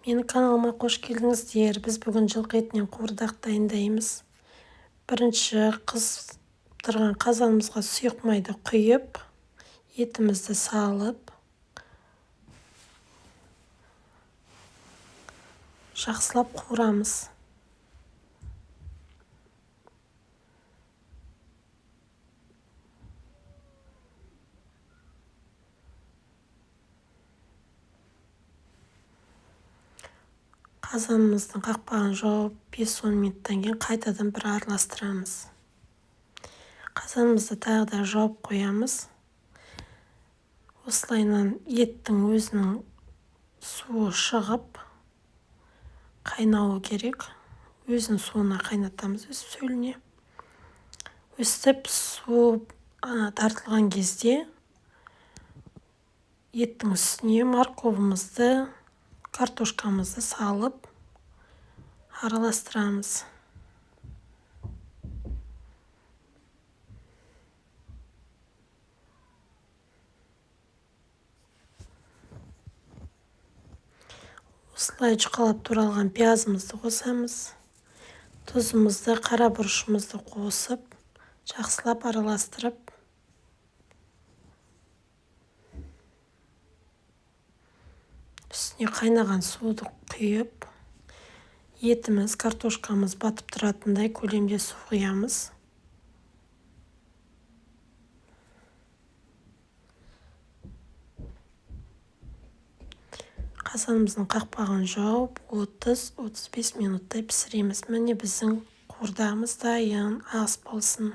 Менің каналыма қош келдіңіздер. Біз бүгін жылқы етінен қуырдақ дайындаймыз. Бірінші қыздырған қазанымызға сұйық майды құйып, етімізді салып, жақсылап қуырамыз. Қазанымыздың қақпағын жауып 5-10 минуттан кейін қайтадан бір араластырамыз. Қазанымызды тағы да жауып қоямыз. Осылайынан еттің өзінің суы шығып қайнауы керек. Өзінің суына қайнатамыз, өз сөліне. Өстіп су тартылған кезде еттің үстіне морковымызды, картошкамызды салып араластырамыз. Осылай жұқалап туралған пиязымызды қосамыз. Тұзымызды, қара бұрышымызды қосып, жақсылап араластырып, үстіне қайнаған суды құйып, етіміз, картошкамыз батып тұратындай көлемде су құямыз. Қазанымыздың қақпағын жауып 30-35 минуттай пісіреміз. Міне біздің қуырдағымыз дайын. Ас болсын.